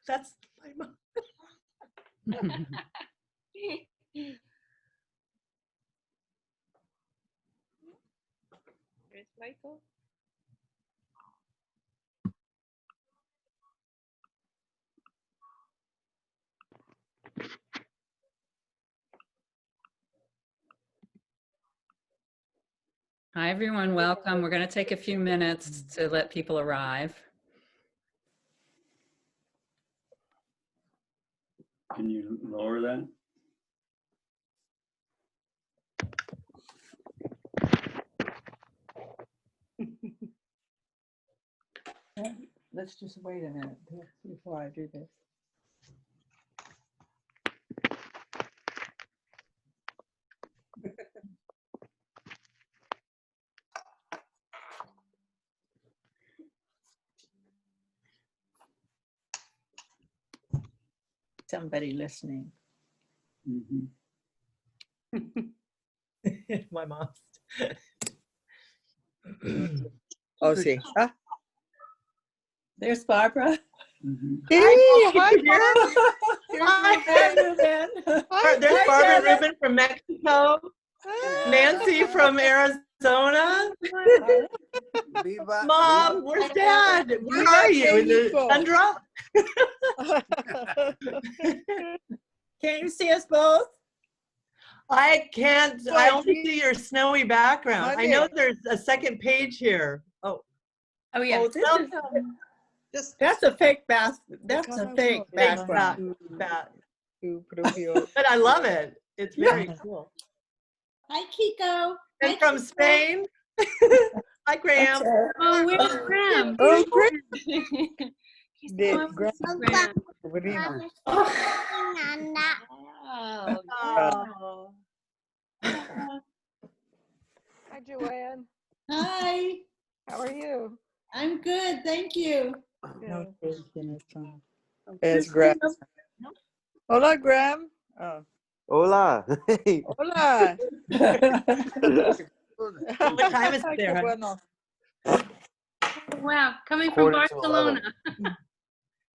That's my mom. There's Michael. Hi, everyone. Welcome. We're going to take a few minutes to let people arrive. Can you lower that? Let's just wait a minute before I do this. Somebody listening. Mm-hmm. My mom. Oh, see. Huh? There's Barbara. Mm-hmm. Hey, hi, Ruben. There's Barbara Ruben from Mexico. Nancy from Arizona. Mom, where's Dad? Where are you? In the tundra? Can't you see us both? I can't. I only see your snowy background. I know there's a second page here. Oh yeah. Oh, that's a fake background. That's a fake background. But I love it. It's very cool. Hi, Kiko. And from Spain. Hi, Graham. Oh, where's Graham? Oh, great. He's Graham. Graham. Oh. Hi, Jo-Ann. Hi, How are you? I'm good, thank you. No, it's Graham. Hola, Graham. Oh. Hola. Hey. Hola. What time is it there? Bueno. Wow, coming from 11:45. Barcelona.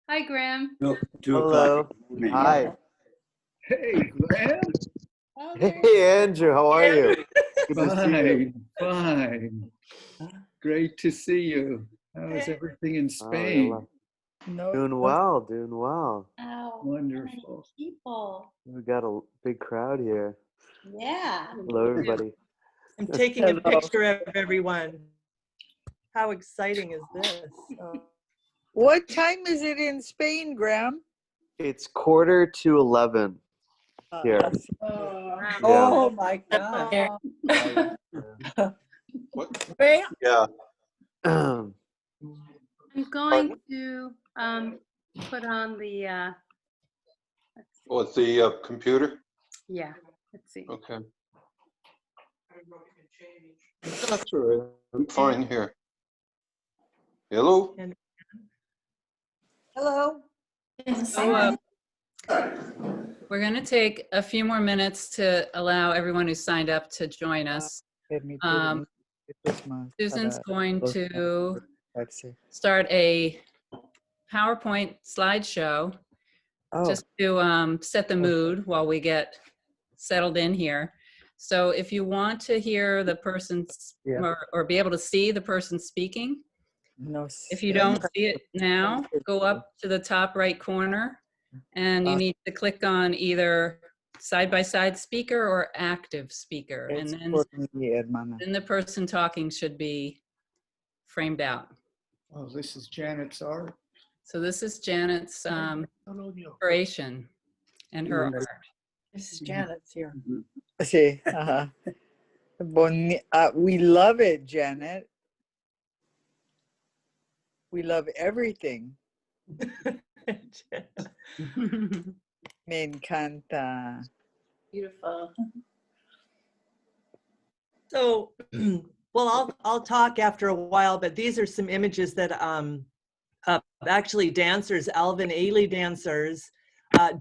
Hi, Graham. No, 2 Hello. o'clock. in the morning. Hi. Hey, Graham. Oh, Hey, Andrew. How are you? Good to see you. Fine. Great to see you. How's everything in Spain? No. Doing well. Doing well. wow. Wonderful. People. We got a big crowd here. Yeah. Hello, everybody. I'm taking a Hello. picture of everyone. How exciting is this? What time is it in Spain, Graham? It's 11:45 here. Oh my God. Graham? Yeah. I'm going to put on the, let's see. Oh, it's the computer? Yeah, let's see. Okay. That's all right. I'm fine here. Hello? Hello. So, we're going to take a few more minutes to allow everyone who signed up to join us. Susan's going to start a PowerPoint slideshow just to set the mood while we get settled in here. So if you want to hear the person or be able to see the person speaking, if you don't see it now, go up to the top right corner and you need to click on either side-by-side speaker or active speaker. And then the person talking should be framed out. Oh, this is Janet's art. So this is Janet's inspiration and her art. This is Janet's here. See, we love it, Janet. We love everything. Me encanta. Beautiful. So, well, I'll talk after a while, but these are some images that actually dancers, Alvin Ailey dancers,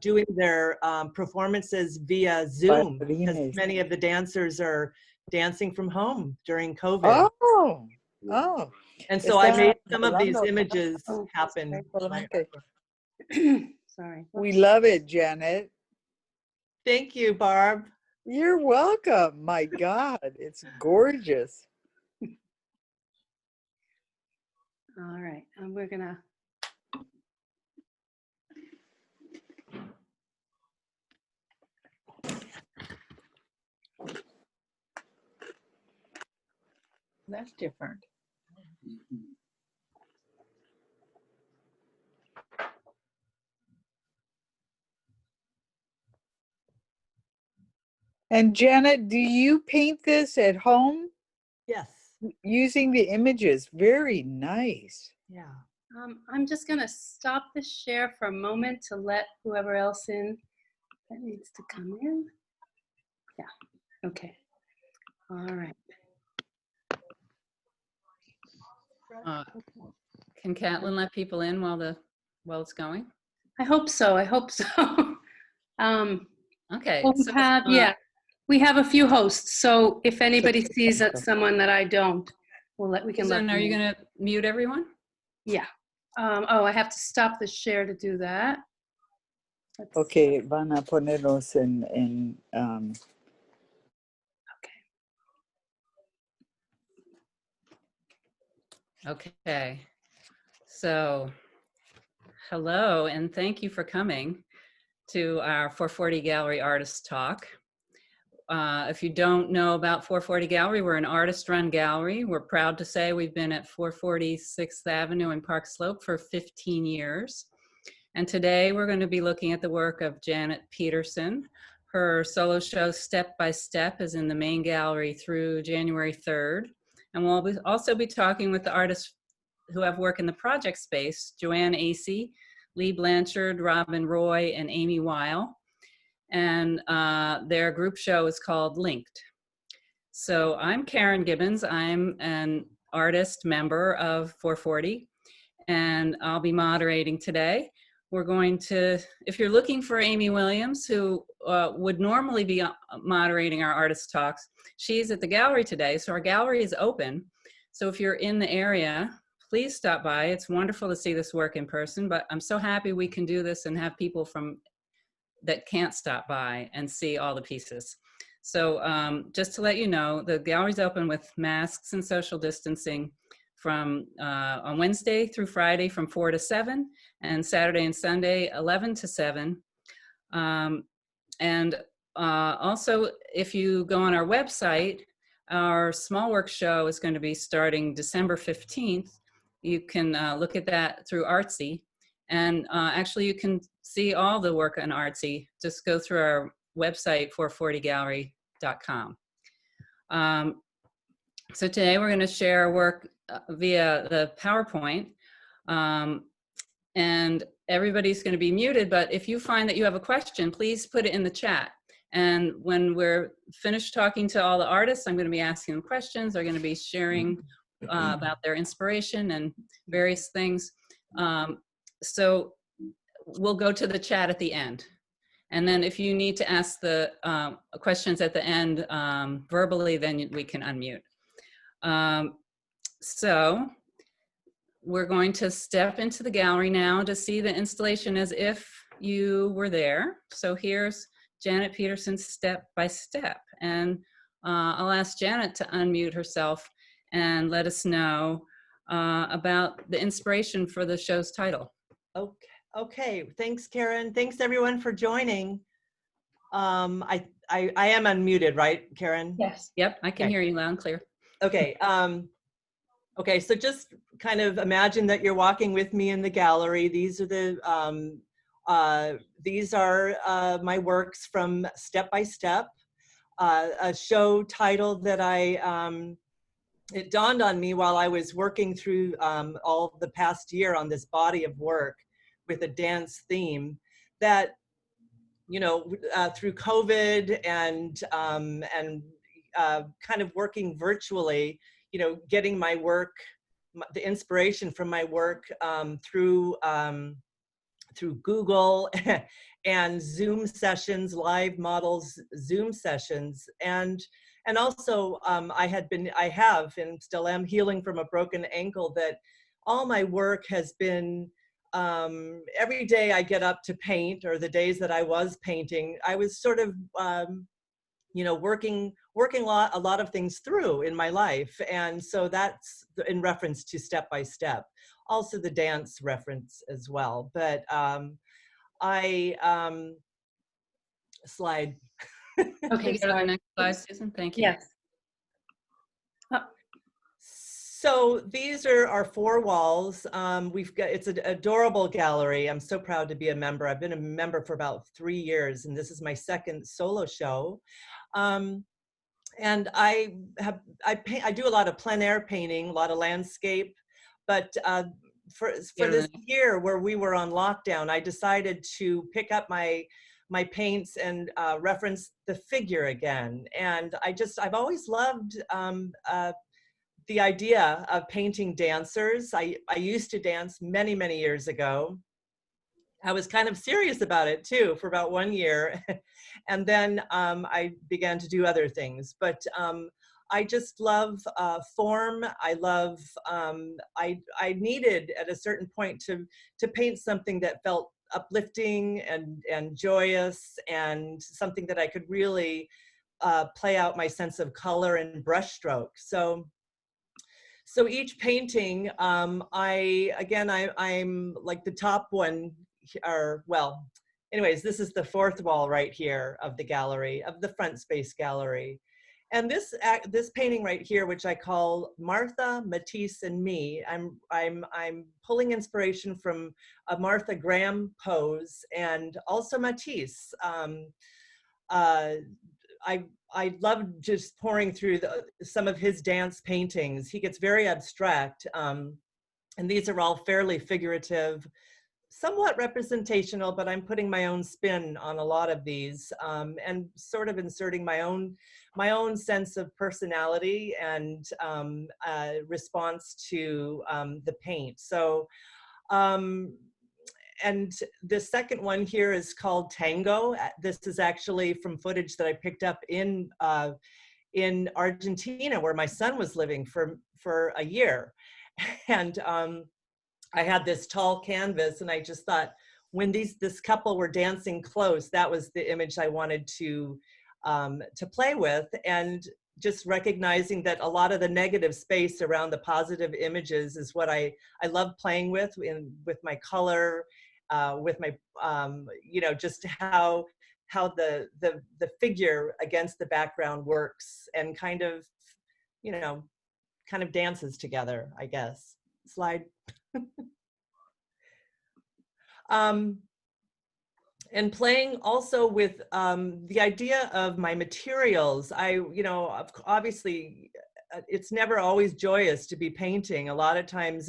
doing their performances via Zoom, because many of the dancers are dancing from home during COVID. Oh. And so I made some of these images happen. Sorry. We love it, Janet. Thank you, Barb. You're welcome. My God, it's gorgeous. All right, and we're gonna. That's different. And Janet, do you paint this at home Yes. using the images? Very nice. Yeah. I'm just gonna stop the share for a moment to let whoever else in that needs to come in. Yeah, okay. All right. Can Catlin let people in while it's going? I hope so, I hope so. Okay. Well, So, we have a few hosts, so if anybody sees that someone that I don't, we can let Susan, them are you in. going to mute everyone? Yeah. Oh, I have to stop the share to do that. Let's see. Okay, van a ponernos en Okay. So, hello, and thank you for coming to our 440 Gallery Artist Talk. If you don't know about 440 Gallery, we're an artist-run gallery. We're proud to say we've been at 440 6th Avenue in Park Slope for 15 years. And today we're going to be looking at the work of Janet Pedersen. Her solo show, Step by Step, is in the main gallery through January 3rd. And we'll also be talking with the artists who have work in the project space, Jo-Ann Acey, Leigh Blanchard, Robin Roy, and Amy Weil. And their group show is called Linked. So I'm Karen Gibbons. I'm an artist member of 440, and I'll be moderating today. We're going to, if you're looking for Amy Williams, who would normally be moderating our artist talks, she's at the gallery today, so our gallery is open. So if you're in the area, please stop by. It's wonderful to see this work in person, but I'm so happy we can do this and have people that can't stop by and see all the pieces. So just to let you know, the gallery's open with masks and social distancing from on Wednesday through Friday from 4 to 7, and Saturday and Sunday 11 to 7. Also, if you go on our website, our small work show is going to be starting December 15th. You can look at that through Artsy. And actually, you can see all the work on Artsy. Just go through our website, 440gallery.com. So today we're going to share our work via the PowerPoint. And everybody's going to be muted, but if you find that you have a question, please put it in the chat. And when we're finished talking to all the artists, I'm going to be asking them questions. They're going to be sharing about their inspiration and various things. So we'll go to the chat at the end. And then if you need to ask the questions at the end verbally, then we can unmute. So we're going to step into the gallery now to see the installation as if you were there. So here's Janet Pedersen's Step by Step. And I'll ask Janet to unmute herself and let us know about the inspiration for the show's title. Okay. Thanks, Karen. Thanks, everyone, for joining. I am unmuted, right, Karen? Yes. Yep, I can hear you loud and clear. Okay. Okay, so just kind of imagine that you're walking with me in the gallery. These are my works from Step by Step, a show title that it dawned on me while I was working through all the past year on this body of work with a dance theme that, you know, through COVID and kind of working virtually, you know, getting my work, the inspiration from my work through Google and Zoom sessions, live models, Zoom sessions, and also I have and still am healing from a broken ankle. That all my work has been every day I get up to paint, or the days that I was painting, I was sort of, you know, working a lot of things through in my life. And so that's in reference to step by step. Also the dance reference as well. But slide. Okay, Go to the sorry. next slide, Susan. Thank you. Yes. So these are our 4 walls. We've got, it's an adorable gallery. I'm so proud to be a member. I've been a member for about 3 years, and this is my 2nd solo show. And I do a lot of plein air painting, a lot of landscape, but for this year where we were on lockdown, I decided to pick up my paints and reference the figure again. And I've always loved the idea of painting dancers. I used to dance many, many years ago. I was kind of serious about it too for about 1 year. And then I began to do other things. But I just love form. I love, I needed at a certain point to paint something that felt uplifting and joyous, and something that I could really play out my sense of color and brushstroke. So each painting, I'm like the top one, or well, anyways, this is the 4th wall right here of the gallery, of the front space gallery. And this painting right here, which I call Martha, Matisse, and Me, I'm pulling inspiration from a Martha Graham pose, and also Matisse. I love just pouring through some of his dance paintings. He gets very abstract, and these are all fairly figurative, somewhat representational, but I'm putting my own spin on a lot of these, and sort of inserting my own sense of personality and response to the paint. So, and the 2nd one here is called Tango. This is actually from footage that I picked up in Argentina, where my son was living for a year. And I had this tall canvas, and I just thought, when this couple were dancing close, that was the image I wanted to play with. And just recognizing that a lot of the negative space around the positive images is what I love playing with my color, with my, you know, just how the figure against the background works, and kind of, you know, kind of dances together, I guess. Slide. And playing also with the idea of my materials. You know, obviously, it's never always joyous to be painting. A lot of times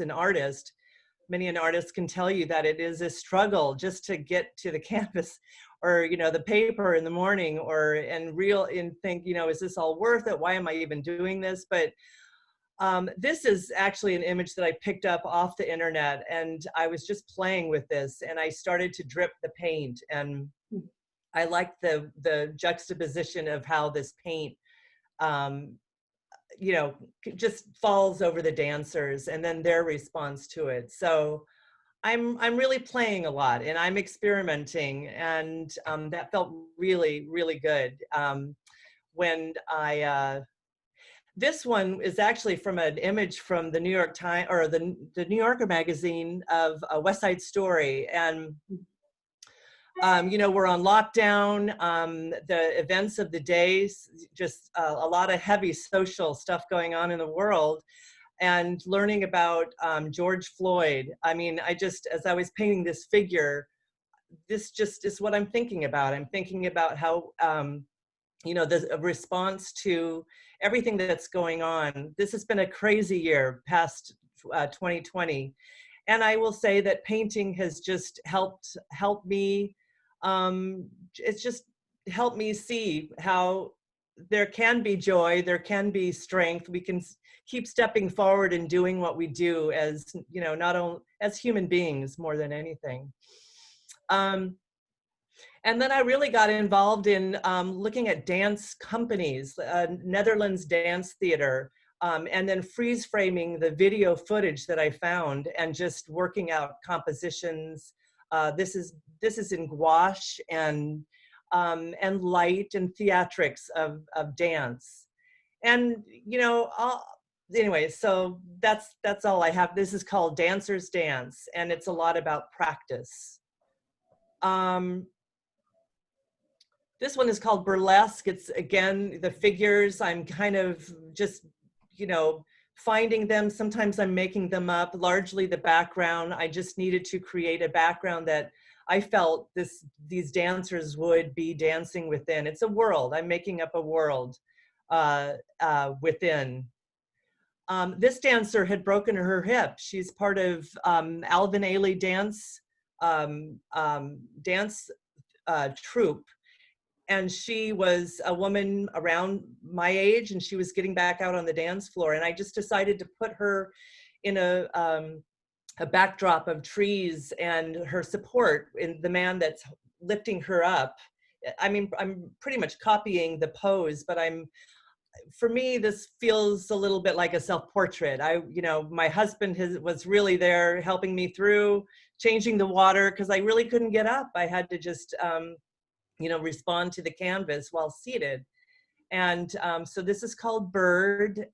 many an artist can tell you that it is a struggle just to get to the canvas, or, you know, the paper in the morning, and think, you know, is this all worth it? Why am I even doing this? But this is actually an image that I picked up off the internet, and I was just playing with this, and I started to drip the paint, and I liked the juxtaposition of how this paint, you know, just falls over the dancers and then their response to it. So I'm really playing a lot, and I'm experimenting, and that felt really, really good. When this one is actually from an image from the New York Times, or the New Yorker magazine, of West Side Story. And you know, we're on lockdown, the events of the day, just a lot of heavy social stuff going on in the world, and learning about George Floyd. I mean, as I was painting this figure, this just is what I'm thinking about. I'm thinking about how, you know, the response to everything that's going on. This has been a crazy year, past 2020. And I will say that painting has just helped me. It's just helped me see how there can be joy, there can be strength. We can keep stepping forward and doing what we do, as, you know, not only as human beings more than anything. And then I really got involved in looking at dance companies, Netherlands Dance Theater. and then freeze framing the video footage that I found and just working out compositions. This is in gouache and light and theatrics of dance. And, you know, anyway, so that's all I have. This is called Dancer's Dance, and it's a lot about practice. This one is called Burlesque. It's, again, the figures, I'm kind of just, you know, finding them. Sometimes I'm making them up, largely the background. I just needed to create a background that I felt these dancers would be dancing within. It's a world. I'm making up a world within. This dancer had broken her hip. She's part of Alvin Ailey dance troupe. And she was a woman around my age, and she was getting back out on the dance floor. And I just decided to put her in a backdrop of trees and her support in the man that's lifting her up. I mean, I'm pretty much copying the pose, but for me, this feels a little bit like a self-portrait. You know, my husband was really there helping me through changing the water because I really couldn't get up. I had to just, you know, respond to the canvas while seated. And so this is called Bird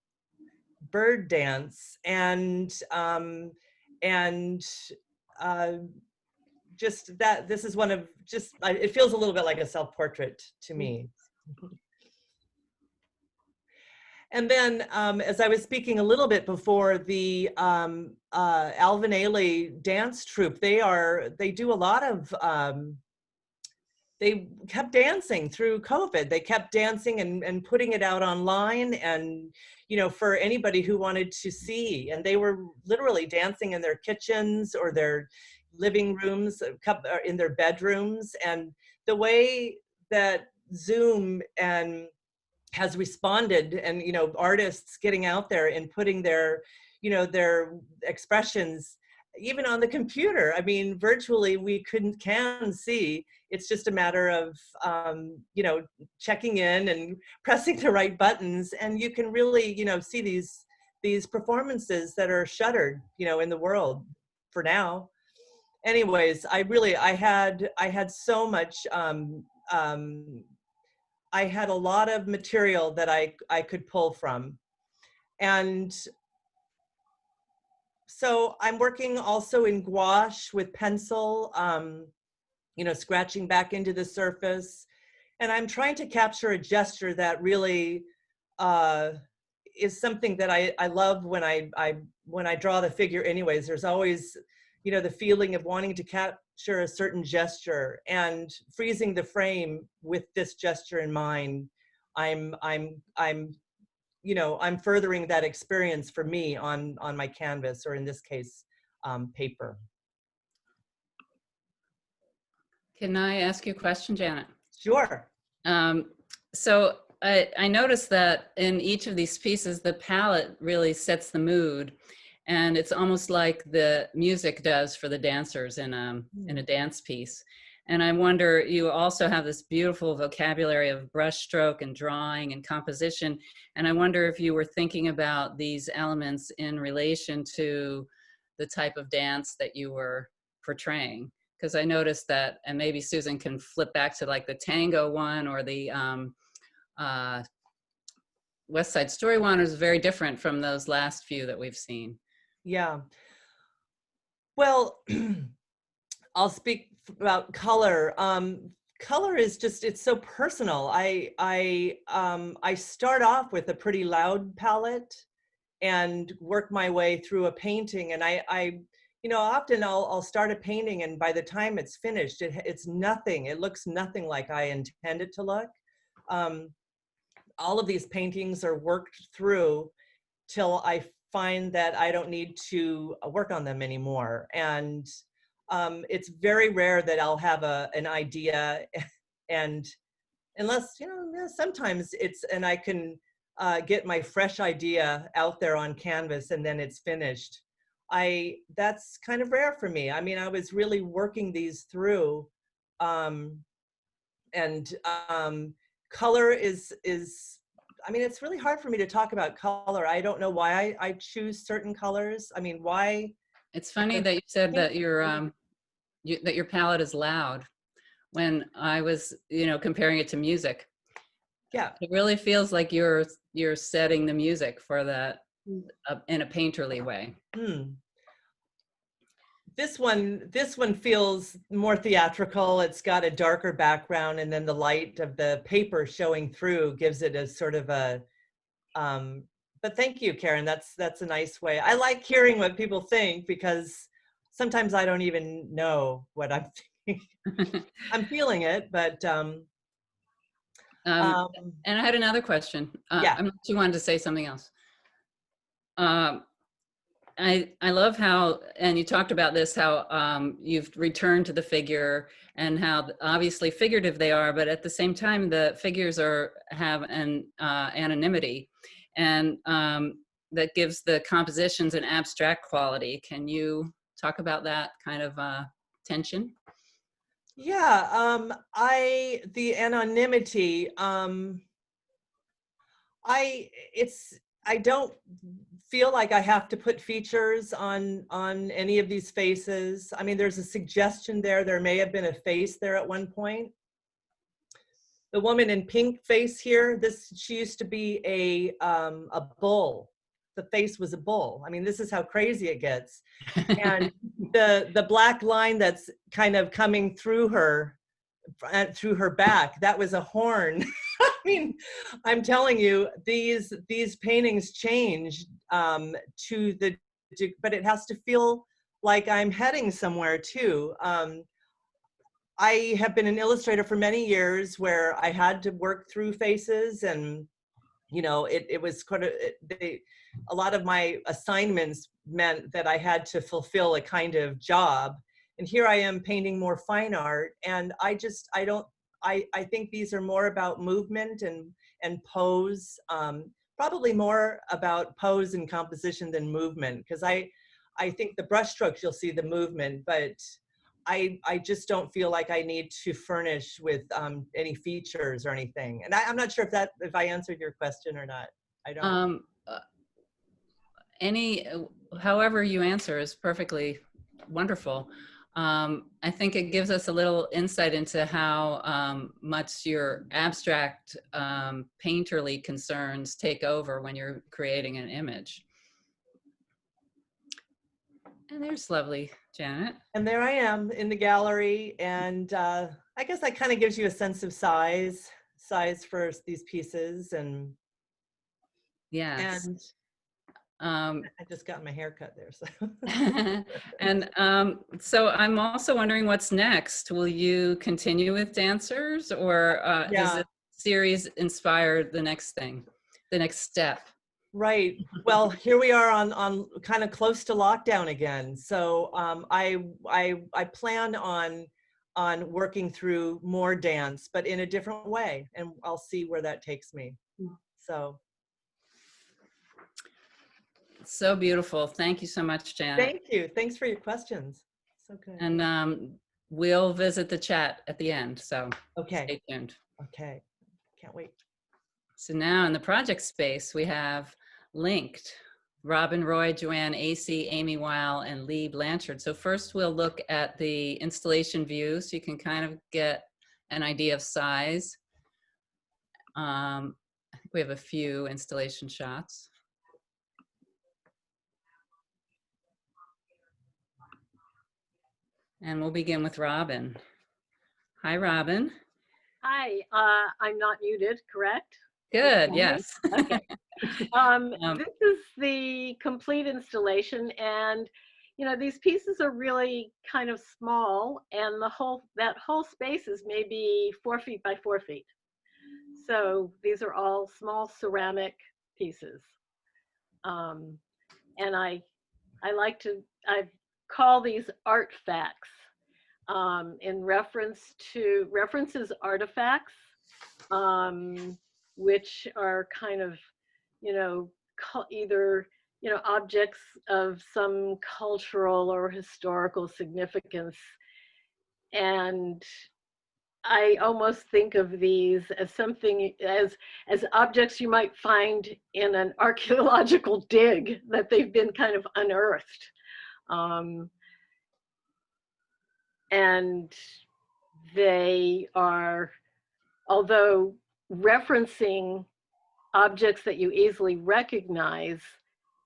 Dance. And just that, this is one of just, it feels a little bit like a self-portrait to me. And then, as I was speaking a little bit before, the Alvin Ailey dance troupe, they do a lot of, they kept dancing through COVID. They kept dancing and putting it out online, and, you know, for anybody who wanted to see. And they were literally dancing in their kitchens or their living rooms, in their bedrooms. And the way that Zoom has responded, and, you know, artists getting out there and putting their, you know, their expressions, even on the computer. I mean, virtually we can see. It's just a matter of, you know, checking in and pressing the right buttons, and you can really, you know, see these performances that are shuttered, you know, in the world for now. Anyways, I had so much. I had a lot of material that I could pull from. And so I'm working also in gouache with pencil, you know, scratching back into the surface. And I'm trying to capture a gesture that really is something that I love when I draw the figure anyways. There's always, you know, the feeling of wanting to capture a certain gesture and freezing the frame with this gesture in mind. I'm you know, I'm furthering that experience for me on my canvas, or in this case, paper. Can I ask you a question, Janet? Sure. So I noticed that in each of these pieces, the palette really sets the mood. And it's almost like the music does for the dancers in a dance piece. And I wonder, you also have this beautiful vocabulary of brush stroke and drawing and composition. And I wonder if you were thinking about these elements in relation to the type of dance that you were portraying. Because I noticed that, and maybe Susan can flip back to like the tango one, or the West Side Story one is very different from those last few that we've seen. Yeah. Well, I'll speak about color. Color is just, it's so personal. I start off with a pretty loud palette and work my way through a painting. And I you know, often I'll start a painting, and by the time it's finished, it's nothing. It looks nothing like I intend it to look. All of these paintings are worked through till I find that I don't need to work on them anymore. And it's very rare that I'll have an idea, and unless, you know, sometimes and I can get my fresh idea out there on canvas and then it's finished. That's kind of rare for me. I mean, I was really working these through, and color is I mean, it's really hard for me to talk about color. I don't know why I choose certain colors. I mean, why? It's funny that you said that that your palette is loud. When I was, comparing it to music, Yeah. it really feels like you're setting the music for that in a painterly way. This one feels more theatrical. It's got a darker background, and then the light of the paper showing through gives it a sort of a. But thank you, Karen. That's a nice way. I like hearing what people think because sometimes I don't even know what I'm thinking. I'm feeling it, but. And I had another question. Yeah. I'm not sure you wanted to say something else. I love how, and you talked about this, how you've returned to the figure and how obviously figurative they are, but at the same time, the figures have an anonymity, and that gives the compositions an abstract quality. Can you talk about that kind of tension? Yeah, the anonymity, I don't feel like I have to put features on any of these faces. I mean, there's a suggestion there. There may have been a face there at one point. The woman in pink face here, she used to be a bull. The face was a bull. I mean, this is how crazy it gets. And the black line that's kind of coming through her back, that was a horn. I mean, I'm telling you, these paintings change but it has to feel like I'm heading somewhere too. I have been an illustrator for many years where I had to work through faces, and it was kind of a lot of my assignments meant that I had to fulfill a kind of job. And here I am painting more fine art, and I think these are more about movement and pose, probably more about pose and composition than movement, because I think the brushstrokes you'll see the movement, but I just don't feel like I need to furnish with any features or anything. And I'm not sure if I answered your question or not. I don't. However you answer is perfectly wonderful. I think it gives us a little insight into how much your abstract painterly concerns take over when you're creating an image. And there's lovely Janet. And there I am in the gallery, and I guess that kind of gives you a sense of size for these pieces. And yes. And I just got my hair cut there. So. And so I'm also wondering what's next. Will you continue with dancers, or does the series inspire the next thing, the next step? Right. Well, here we are on kind of close to lockdown again. So I plan on working through more dance, but in a different way, and I'll see where that takes me. So beautiful. Thank you so much, Janet. Thank you. Thanks for your questions. So good. And we'll visit the chat at the end. So okay. Stay tuned. Okay. Can't wait. So now in the project space, we have linked Robin Roy, Jo-Ann Acey, Amy Weil, and Leigh Blanchard. So first we'll look at the installation view so you can kind of get an idea of size. I think we have a few installation shots. And we'll begin with Robin. Hi, Robin. Hi, I'm not muted, correct? Good, yes. Okay. This is the complete installation, and these pieces are really kind of small, and that whole space is maybe 4 feet by 4 feet. So these are all small ceramic pieces, and I call these artifacts in references artifacts, which are kind of, either, objects of some cultural or historical significance. And I almost think of these as something as objects you might find in an archaeological dig that they've been kind of unearthed. And they are, although referencing objects that you easily recognize,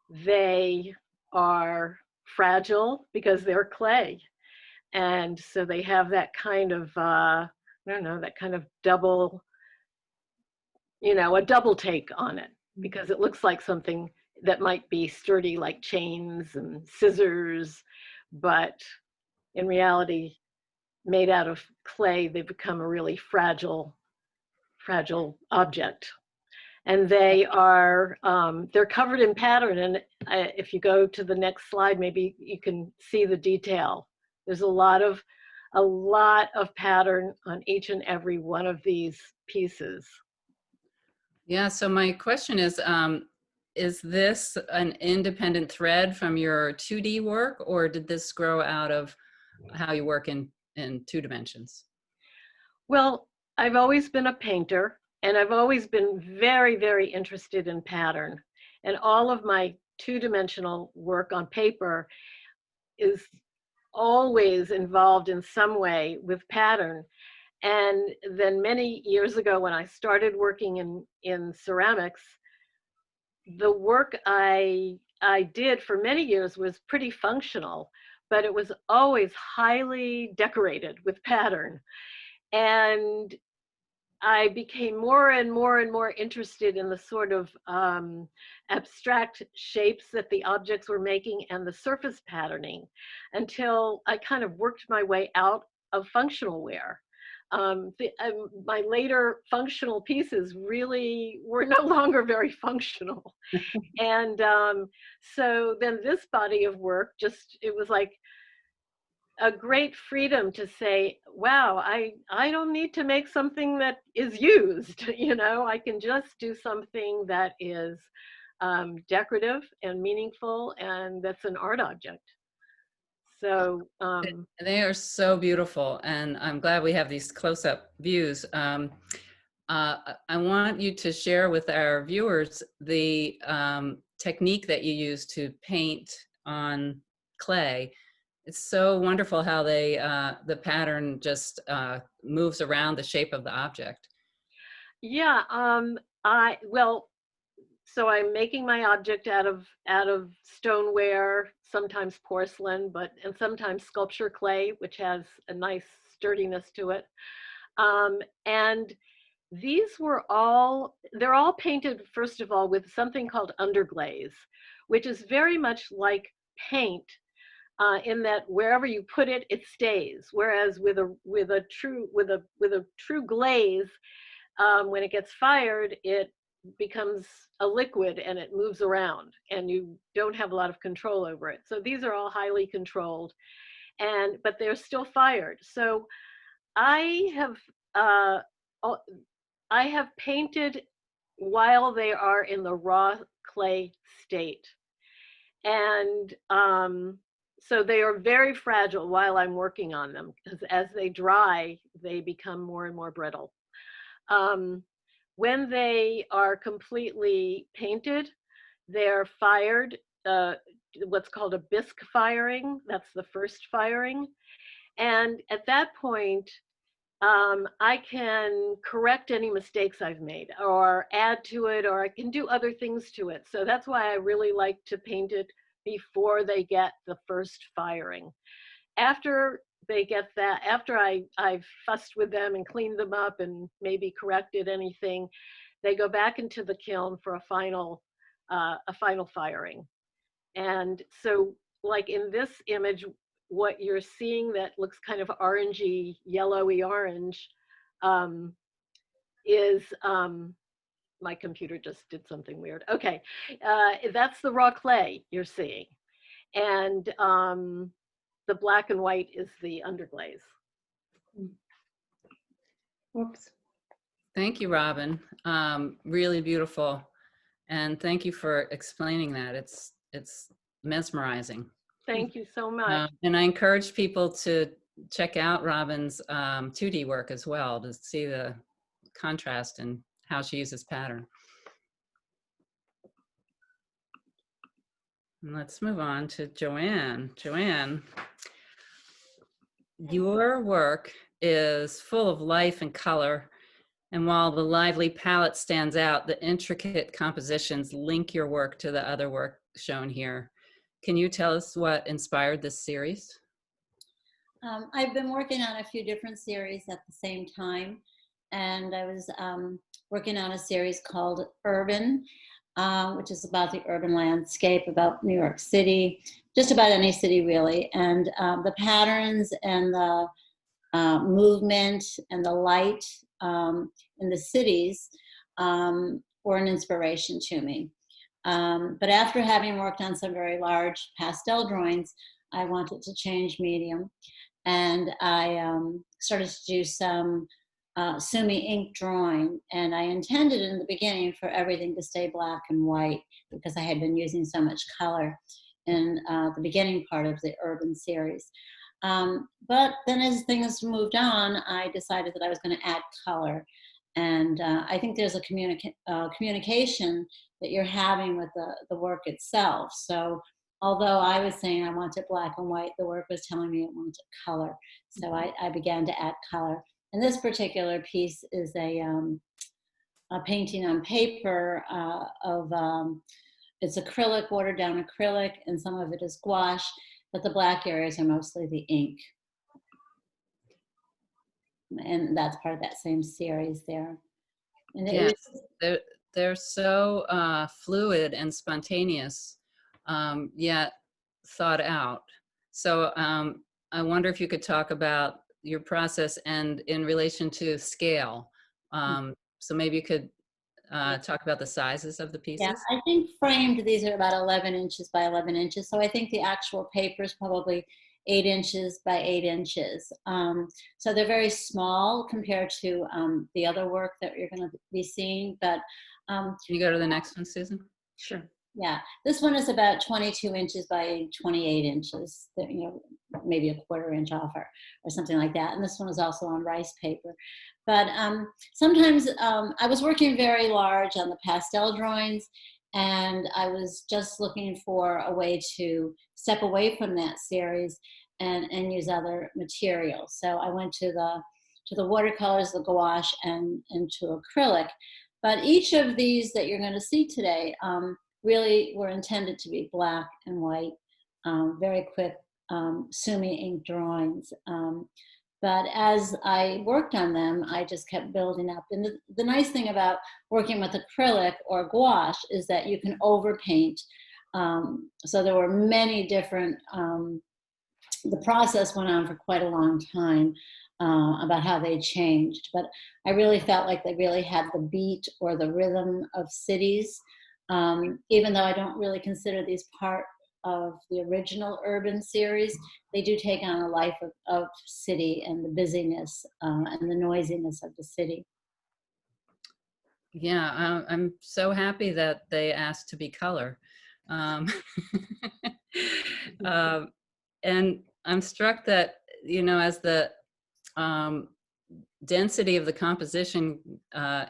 they are fragile because they're clay. And so they have that kind of, I don't know, that kind of double, you know, a double take on it, because it looks like something that might be sturdy like chains and scissors, but in reality, made out of clay, they become a really fragile object. And they are, they're covered in pattern. And if you go to the next slide, maybe you can see the detail. There's a lot of pattern on each and every one of these pieces. Yeah, so my question is this an independent thread from your 2D work, or did this grow out of how you work in 2 dimensions? Well, I've always been a painter, and I've always been very, very interested in pattern. And all of my 2-dimensional work on paper is always involved in some way with pattern. And then many years ago, when I started working in ceramics, the work I did for many years was pretty functional, but it was always highly decorated with pattern. And I became more and more and more interested in the sort of abstract shapes that the objects were making and the surface patterning, until I kind of worked my way out of functional wear. My later functional pieces really were no longer very functional. And so then this body of work it was like a great freedom to say, wow, I don't need to make something that is used, you know, I can just do something that is decorative and meaningful, and that's an art object. So they are so beautiful, and I'm glad we have these close-up views. I want you to share with our viewers the technique that you use to paint on clay. It's so wonderful how the pattern just moves around the shape of the object. Yeah, so I'm making my object out of stoneware, sometimes porcelain, and sometimes sculpture clay, which has a nice sturdiness to it. And these they're all painted, first of all, with something called underglaze, which is very much like paint, in that wherever you put it, it stays. Whereas with a true glaze, when it gets fired, it becomes a liquid and it moves around, and you don't have a lot of control over it. So these are all highly controlled, but they're still fired. So I have painted while they are in the raw clay state, and so they are very fragile while I'm working on them, because as they dry, they become more and more brittle. When they are completely painted, they're fired, what's called a bisque firing. That's the first firing. And at that point, I can correct any mistakes I've made, or add to it, or I can do other things to it. So that's why I really like to paint it before they get the first firing. After they get that, after I've fussed with them and cleaned them up and maybe corrected anything, they go back into the kiln for a final firing. And so, like in this image, what you're seeing that looks kind of orangey, yellowy orange, is my computer just did something weird. Okay, that's the raw clay you're seeing, and the black and white is the underglaze. Whoops. Thank you, Robin. Really beautiful, and thank you for explaining that. It's mesmerizing. Thank you so much. And I encourage people to check out Robin's 2D work as well to see the contrast and how she uses pattern. And let's move on to Jo-Ann. Jo-Ann, your work is full of life and color, and while the lively palette stands out, the intricate compositions link your work to the other work shown here. Can you tell us what inspired this series? I've been working on a few different series at the same time, and I was working on a series called Urban, which is about the urban landscape, about New York City, just about any city really, and the patterns and the movement and the light in the cities were an inspiration to me. But after having worked on some very large pastel drawings, I wanted to change medium. And I started to do some Sumi ink drawing. And I intended in the beginning for everything to stay black and white because I had been using so much color in the beginning part of the urban series. But then as things moved on, I decided that I was going to add color. And I think there's a communication that you're having with the work itself. So although I was saying I wanted black and white, the work was telling me it wanted color. So I began to add color. And this particular piece is a painting on paper of, it's acrylic, watered down acrylic, and some of it is gouache, but the black areas are mostly the ink. And that's part of that same series there. And it yes, they're so fluid and spontaneous, yet thought out. So I wonder if you could talk about your process and in relation to scale. So maybe you could talk about the sizes of the pieces. Yeah, I think framed, these are about 11 inches by 11 inches. So I think the actual paper is probably 8 inches by 8 inches. So they're very small compared to the other work that you're going to be seeing. But can you go to the next one, Susan? Sure. Yeah, this one is about 22 inches by 28 inches, you know, maybe a quarter inch off or something like that. And this one is also on rice paper. But sometimes I was working very large on the pastel drawings, and I was just looking for a way to step away from that series and use other materials. So I went to the watercolors, the gouache, and to acrylic. But each of these that you're going to see today really were intended to be black and white, very quick Sumi ink drawings. But as I worked on them, I just kept building up. And the nice thing about working with acrylic or gouache is that you can overpaint. So there were many different, the process went on for quite a long time about how they changed. But I really felt like they really had the beat or the rhythm of cities. Even though I don't really consider these part of the original urban series, they do take on a life of city and the busyness and the noisiness of the city. Yeah, I'm so happy that they asked to be color. And I'm struck that, you know, as the density of the composition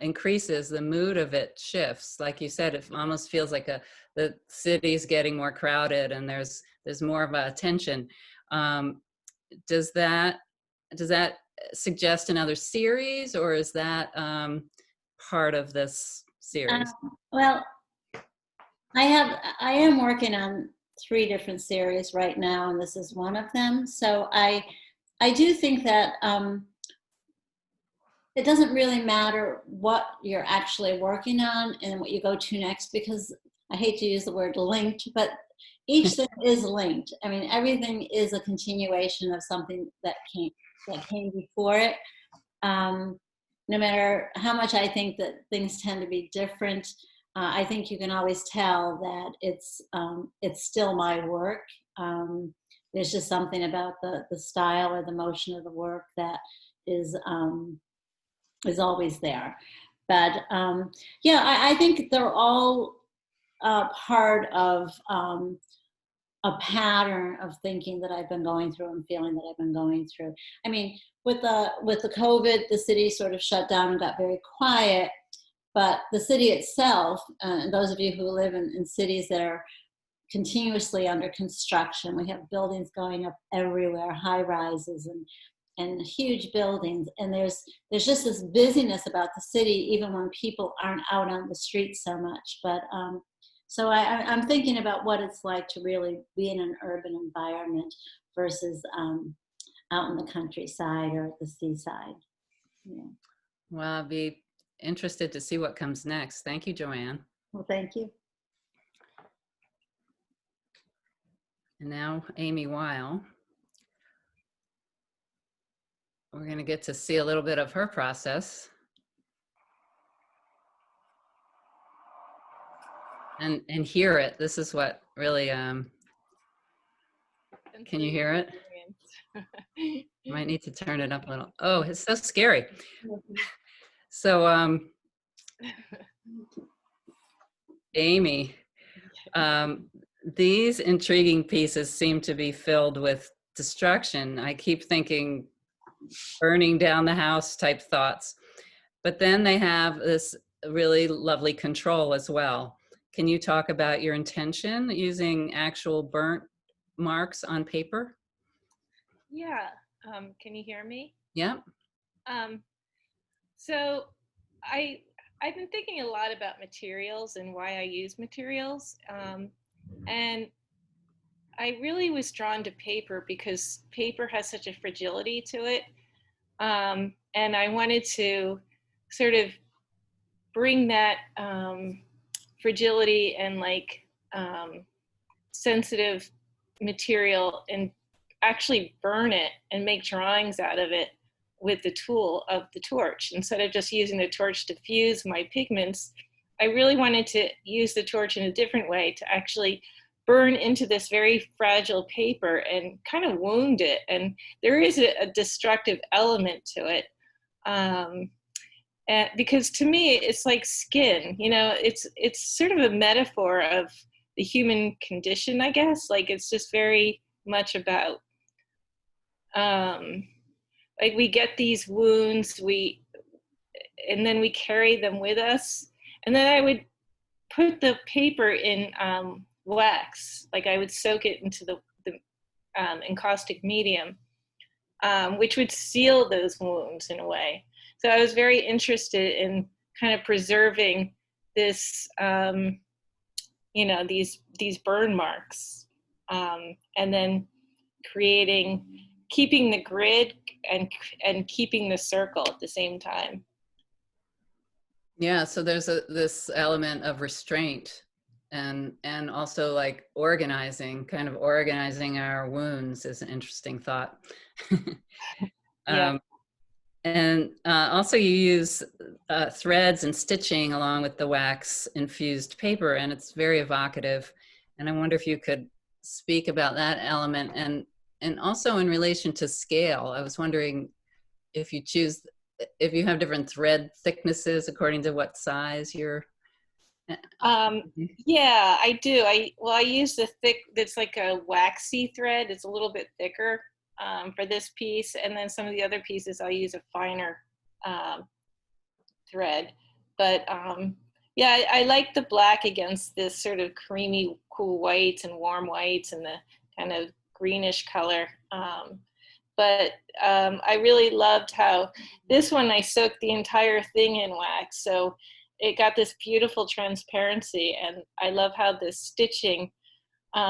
increases, the mood of it shifts. Like you said, it almost feels like the city's getting more crowded and there's more of a tension. Does that suggest another series, or is that part of this series? Well, I am working on 3 different series right now, and this is one of them. So I do think that it doesn't really matter what you're actually working on and what you go to next, because I hate to use the word linked, but each thing is linked. I mean, everything is a continuation of something that came before it. No matter how much I think that things tend to be different, I think you can always tell that it's still my work. There's just something about the style or the motion of the work that is always there. But yeah, I think they're all part of a pattern of thinking that I've been going through and feeling that I've been going through. I mean, with the COVID, the city sort of shut down and got very quiet, but the city itself, and those of you who live in cities that are continuously under construction, we have buildings going up everywhere, high rises and huge buildings, and there's just this busyness about the city even when people aren't out on the streets so much. But so I'm thinking about what it's like to really be in an urban environment versus out in the countryside or at the seaside. Yeah. Well, I'd be interested to see what comes next. Thank you, Jo-Ann. Well, thank you. And now Amy Weil. We're going to get to see a little bit of her process. And hear it. This is what really, can you hear it? You might need to turn it up a little. Oh, it's so scary. So, Amy, these intriguing pieces seem to be filled with destruction. I keep thinking burning down the house type thoughts, but then they have this really lovely control as well. Can you talk about your intention using actual burnt marks on paper? Yeah. Can you hear me? Yeah. So I've been thinking a lot about materials and why I use materials. And I really was drawn to paper because paper has such a fragility to it. And I wanted to sort of bring that fragility and like sensitive material and actually burn it and make drawings out of it with the tool of the torch. Instead of just using the torch to fuse my pigments, I really wanted to use the torch in a different way to actually burn into this very fragile paper and kind of wound it. And there is a destructive element to it. And because to me, it's like skin, you know, it's sort of a metaphor of the human condition, I guess. Like it's just very much about, like we get these wounds, and then we carry them with us. And then I would put the paper in wax, like I would soak it into the encaustic medium, which would seal those wounds in a way. So I was very interested in kind of preserving this, you know, these burn marks, and then keeping the grid and keeping the circle at the same time. Yeah, so there's this element of restraint and also like kind of organizing our wounds is an interesting thought. Yeah. And also you use threads and stitching along with the wax infused paper, and it's very evocative. And I wonder if you could speak about that element and also in relation to scale. I was wondering if you have different thread thicknesses according to what size you're. Yeah, I do. I use it's like a waxy thread. It's a little bit thicker for this piece, and then some of the other pieces I'll use a finer thread. But yeah, I like the black against this sort of creamy, cool whites and warm whites and the kind of greenish color. But I really loved how this one I soaked the entire thing in wax, so it got this beautiful transparency. And I love how the stitching,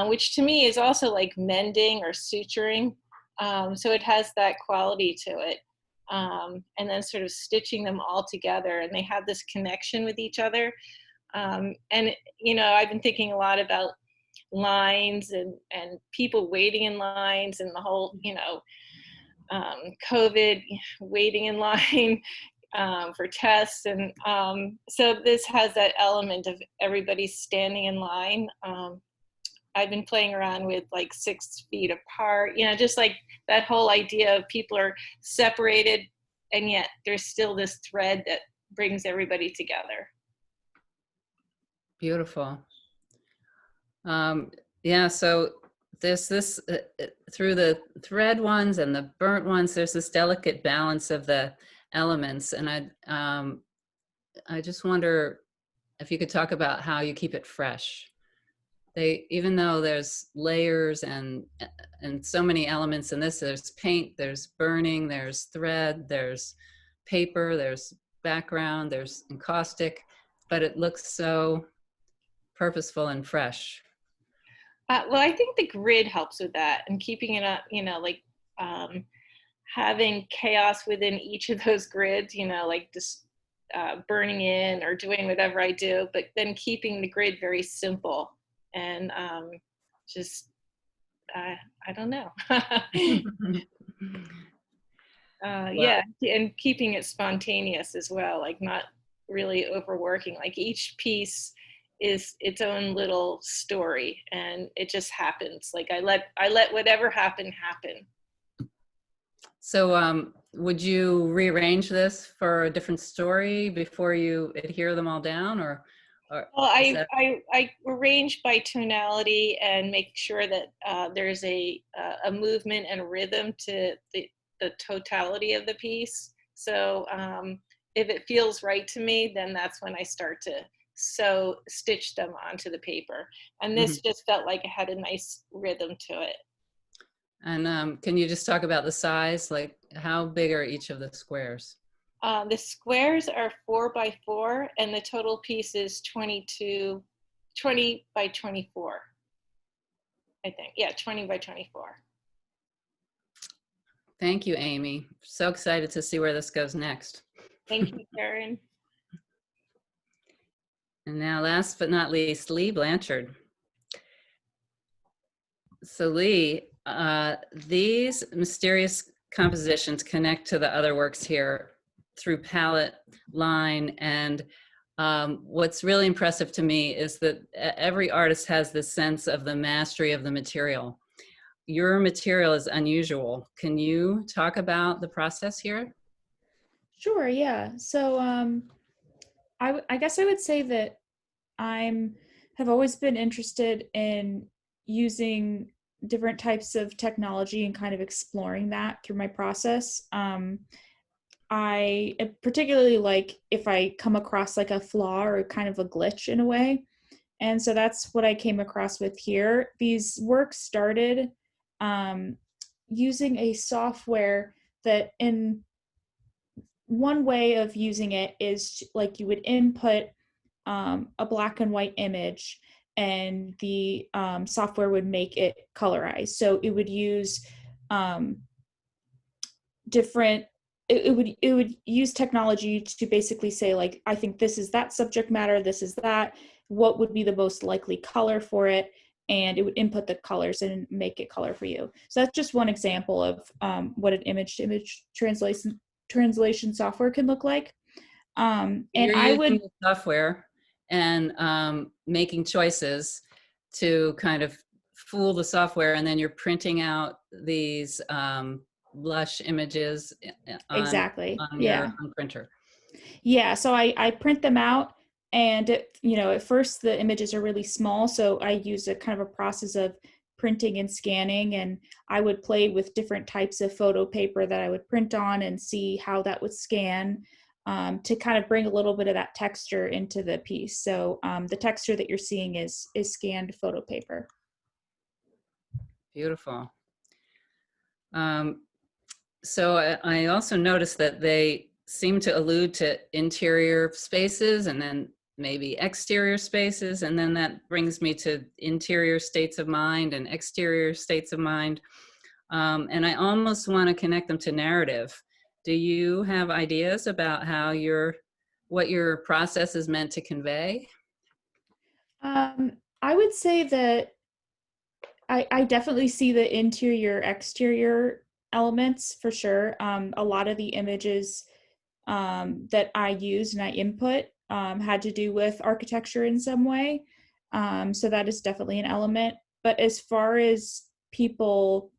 which to me is also like mending or suturing, so it has that quality to it. And then sort of stitching them all together, and they have this connection with each other. And you know, I've been thinking a lot about lines and people waiting in lines and the whole, you know, COVID waiting in line for tests. And so this has that element of everybody standing in line. I've been playing around with like 6 feet apart, you know, just like that whole idea of people are separated and yet there's still this thread that brings everybody together. Beautiful. Yeah, so there's this, through the thread ones and the burnt ones, there's this delicate balance of the elements. And I just wonder if you could talk about how you keep it fresh. Even though there's layers and so many elements in this, there's paint, there's burning, there's thread, there's paper, there's background, there's encaustic, but it looks so purposeful and fresh. Well, I think the grid helps with that and keeping it up, like having chaos within each of those grids, like just burning in or doing whatever I do, but then keeping the grid very simple and just, I don't know. Yeah, and keeping it spontaneous as well, like not really overworking. Like each piece is its own little story, and it just happens. Like I let whatever happen. So would you rearrange this for a different story before you adhere them all down, or well, I arrange by tonality and make sure that there's a movement and rhythm to the totality of the piece. So if it feels right to me, then that's when I start to stitch them onto the paper. And this just felt like it had a nice rhythm to it. And can you just talk about the size? Like how big are each of the squares? The squares are 4 by 4 and the total piece is 20 by 24, I think. Yeah, 20 by 24. Thank you, Amy. So excited to see where this goes next. Thank you, Karen. And now last but not least, Leigh Blanchard. So Leigh, these mysterious compositions connect to the other works here through palette, line, and what's really impressive to me is that every artist has this sense of the mastery of the material. Your material is unusual. Can you talk about the process here? Sure, yeah. So I guess I would say that have always been interested in using different types of technology and kind of exploring that through my process. I particularly like if I come across like a flaw or kind of a glitch in a way. And so that's what I came across with here. These works started using a software that, in one way of using it is like you would input a black and white image and the software would make it colorized. So it would use it would use technology to basically say, like, I think this is that subject matter, this is that, what would be the most likely color for it, and it would input the colors and make it color for you. So that's just one example of what an image-to-image translation software can look like. And you're I would using the software and making choices to kind of fool the software, and then you're printing out these blush images exactly on yeah your printer. Yeah, so I print them out, and at first the images are really small, so I use a kind of a process of printing and scanning, and I would play with different types of photo paper that I would print on and see how that would scan to kind of bring a little bit of that texture into the piece. So the texture that you're seeing is scanned photo paper. Beautiful. So I also noticed that they seem to allude to interior spaces and then maybe exterior spaces, and then that brings me to interior states of mind and exterior states of mind. And I almost want to connect them to narrative. Do you have ideas about how what your process is meant to convey? I would say that I definitely see the interior exterior elements for sure. A lot of the images that I used and I input had to do with architecture in some way. So that is definitely an element. But as far as people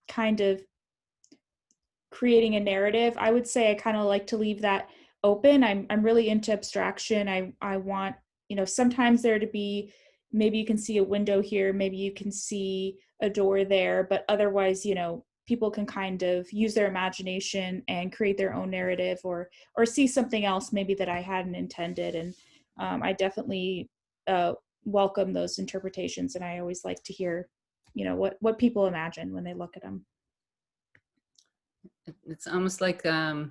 kind of creating a narrative, I would say I kind of like to leave that open. I'm really into abstraction. I want, sometimes there to be, maybe you can see a window here, maybe you can see adore there. But otherwise, you know, people can kind of use their imagination and create their own narrative, or see something else maybe that I hadn't intended. And I definitely welcome those interpretations, and I always like to hear, you know, what people imagine when they look at them. It's almost like if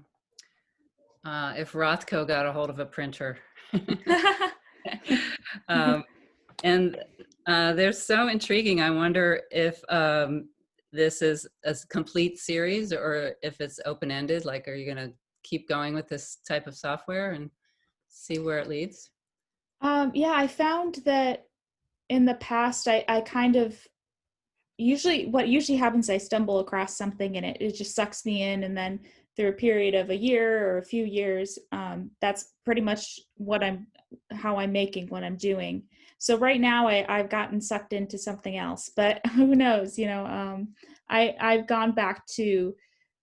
Rothko got a hold of a printer. And they're so intriguing. I wonder if this is a complete series or if it's open-ended. Like, are you going to keep going with this type of software and see where it leads? Yeah, I found that in the past, I kind of what usually happens, I stumble across something and it just sucks me in, and then through a period of a year or a few years, that's pretty much how I'm making what I'm doing. So right now I've gotten sucked into something else, but who knows, you know, I've gone back to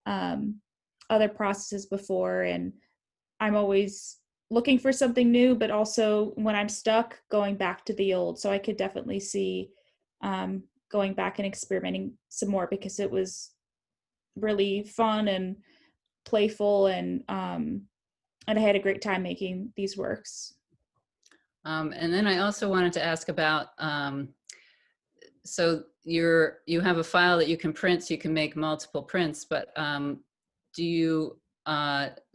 other processes before, and I'm always looking for something new, but also when I'm stuck, going back to the old. So I could definitely see going back and experimenting some more, because it was really fun and playful, and I had a great time making these works. And then I also wanted to ask about, so you have a file that you can print, so you can make multiple prints, but do you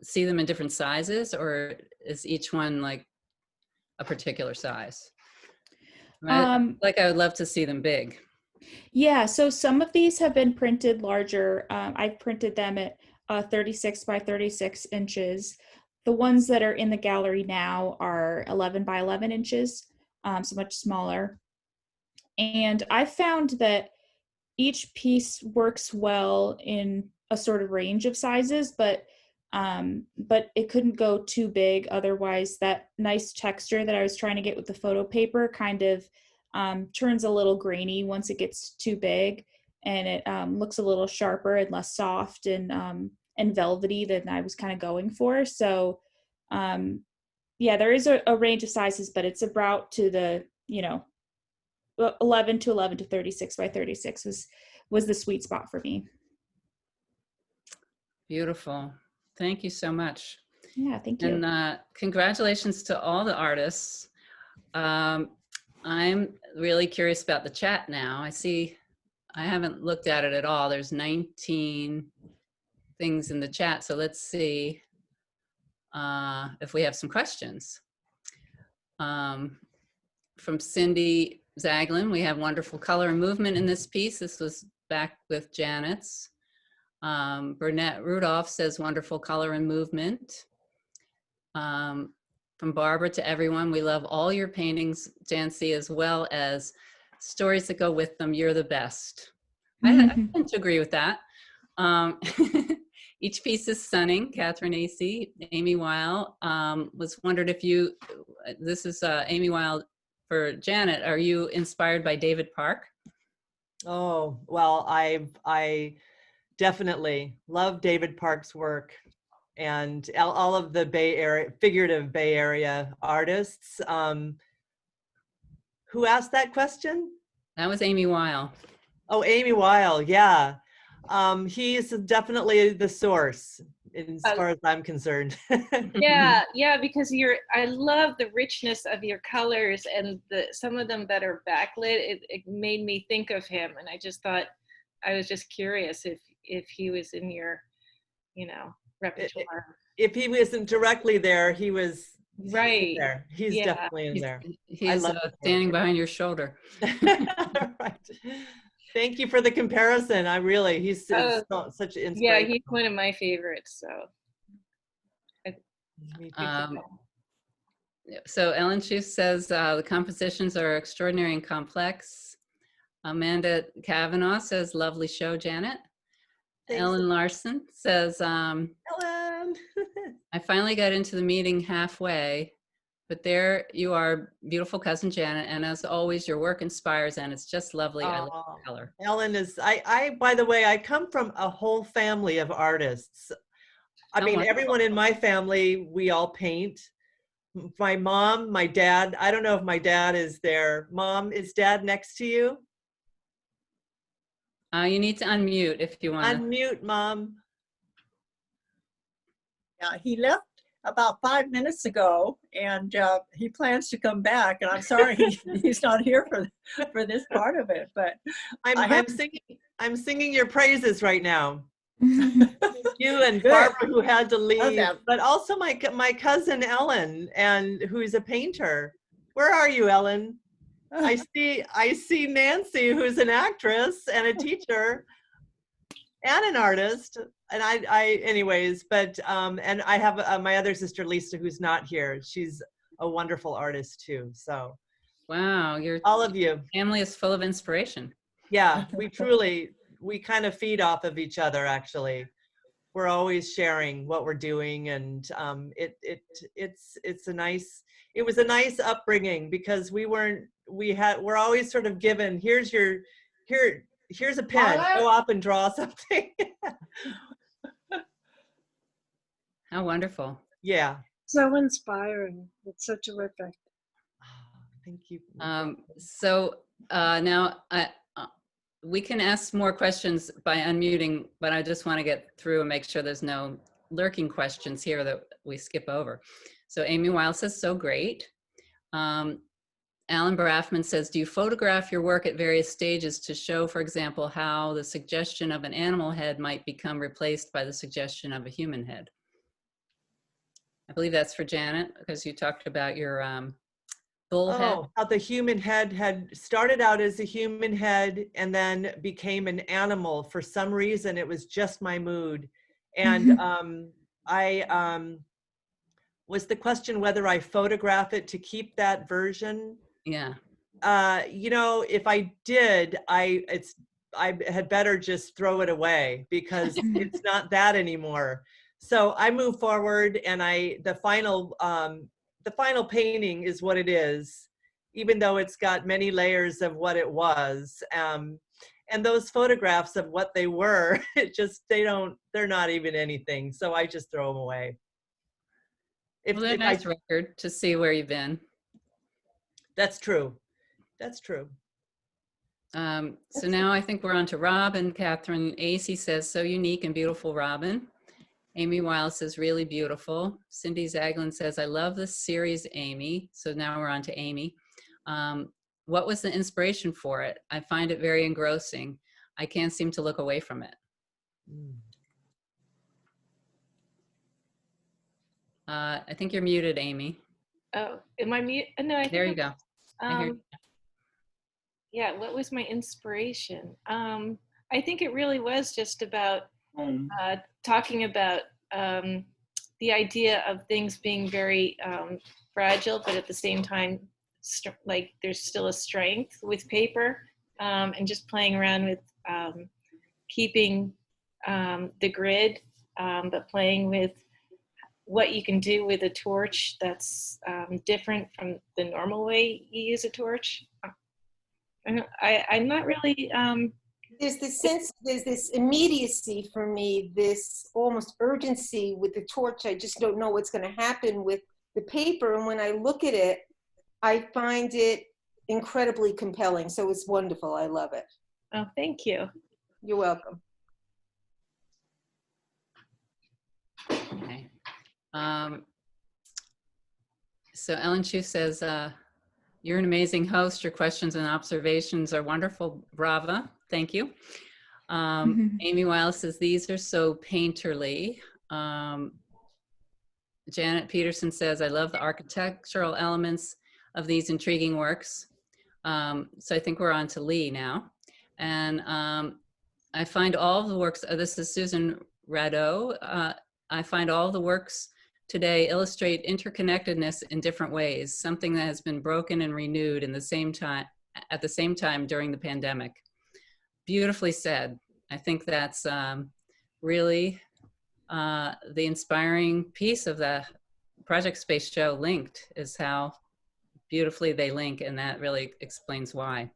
see them in different sizes, or is each one like a particular size? Like, I would love to see them big. Yeah, so some of these have been printed larger. I've printed them at 36 by 36 inches. The ones that are in the gallery now are 11 by 11 inches, so much smaller. And I found that each piece works well in a sort of range of sizes, but it couldn't go too big. Otherwise, that nice texture that I was trying to get with the photo paper kind of turns a little grainy once it gets too big, and it looks a little sharper and less soft and velvety than I was kind of going for. So yeah, there is a range of sizes, but it's about to the, you know, 11 to 36 by 36 was the sweet spot for me. Beautiful. Thank you so much. Yeah, thank you. And congratulations to all the artists. I'm really curious about the chat now. I haven't looked at it at all. There's 19 things in the chat. So let's see if we have some questions. From Cindy Zaglin, we have wonderful color and movement in this piece. This was back with Janet's. Burnett Rudolph says wonderful color and movement. From Barbara to everyone, we love all your paintings, Jancy, as well as stories that go with them. You're the best. I tend to agree with that. Each piece is stunning. Catherine Acey, Amy Weil was wondered if this is Amy Weil for Janet. Are you inspired by David Park? Oh, well, I definitely love David Park's work, and all of the figurative Bay Area artists. Who asked that question? That was Amy Weil. Oh, Amy Weil, yeah. He's definitely the source as far as I'm concerned. yeah, because I love the richness of your colors, and some of them that are backlit, it made me think of him, and I was just curious if he was in your, you know, repertoire. If he wasn't directly there, he was right there. He's definitely in there. He's standing behind your shoulder. Right. Thank you for the comparison. He's such an inspiration. Yeah, he's one of my favorites. So Ellen Schuss says the compositions are extraordinary and complex. Amanda Kavanaugh says lovely show, Janet. Thanks. Ellen Larson says, Ellen. I finally got into the meeting halfway, but there you are, beautiful cousin Janet, and as always, your work inspires, and it's just lovely. I love the color. Ellen is, by the way, I come from a whole family of artists. I mean, wonderful. Everyone in my family, we all paint. My mom, my dad, I don't know if my dad is there. Mom, is Dad next to you? You need to unmute if you want to. Unmute, Mom. Yeah, he left about 5 minutes ago, and he plans to come back. And I'm sorry he's not here for this part of it. But I'm singing your praises right now. You and Barbara, who had to leave, but also my cousin Ellen, and who's a painter. Where are you, Ellen? I see Nancy, who's an actress and a teacher and an artist. And anyways, but and I have my other sister Lisa, who's not here. She's a wonderful artist too. So wow, all of you. Family is full of inspiration. Yeah, we kind of feed off of each other. Actually, we're always sharing what we're doing, and it was a nice upbringing, because we're always sort of given, here's a pen, go off and draw something. How wonderful. Yeah. So inspiring. It's so terrific. Thank you. So now we can ask more questions by unmuting, but I just want to get through and make sure there's no lurking questions here that we skip over. So Amy Weil says, so great. Alan Barafman says, do you photograph your work at various stages to show, for example, how the suggestion of an animal head might become replaced by the suggestion of a human head? I believe that's for Janet, because you talked about your bull head. How the human head had started out as a human head and then became an animal. For some reason, it was just my mood. And was the question whether I photograph it to keep that version? Yeah. You know, if I did, I had better just throw it away, because it's not that anymore. So I move forward, and the final painting is what it is, even though it's got many layers of what it was. And those photographs of what they were, they're not even anything. So I just throw them away. Well, they're a nice record to see where you've been. That's true. That's true. So now I think we're on to Robin. Catherine Acey says, so unique and beautiful, Robin. Amy Weil says, really beautiful. Cindy Zaglin says, I love this series, Amy. So now we're on to Amy. What was the inspiration for it? I find it very engrossing. I can't seem to look away from it. I think you're muted, Amy. Oh, am I mute? No, there you go. Yeah, what was my inspiration? I think it really was just about talking about the idea of things being very fragile, but at the same time, like there's still a strength with paper, and just playing around with keeping the grid, but playing with what you can do with a torch that's different from the normal way you use a torch. I'm not really... There's this immediacy for me, this almost urgency with the torch. I just don't know what's going to happen with the paper. And when I look at it, I find it incredibly compelling. So it's wonderful. I love it. Oh, thank you. You're welcome. Okay. So Ellen Chu says, you're an amazing host. Your questions and observations are wonderful. Brava. Thank you. Amy Weil says, these are so painterly. Janet Pedersen says, I love the architectural elements of these intriguing works. So I think we're on to Leigh now. And I find all the works, this is Susan Radeau. I find all the works today illustrate interconnectedness in different ways, something that has been broken and renewed in the same time, at the same time during the pandemic. Beautifully said. I think that's really the inspiring piece of the Project Space show, Linked, is how beautifully they link, and that really explains why.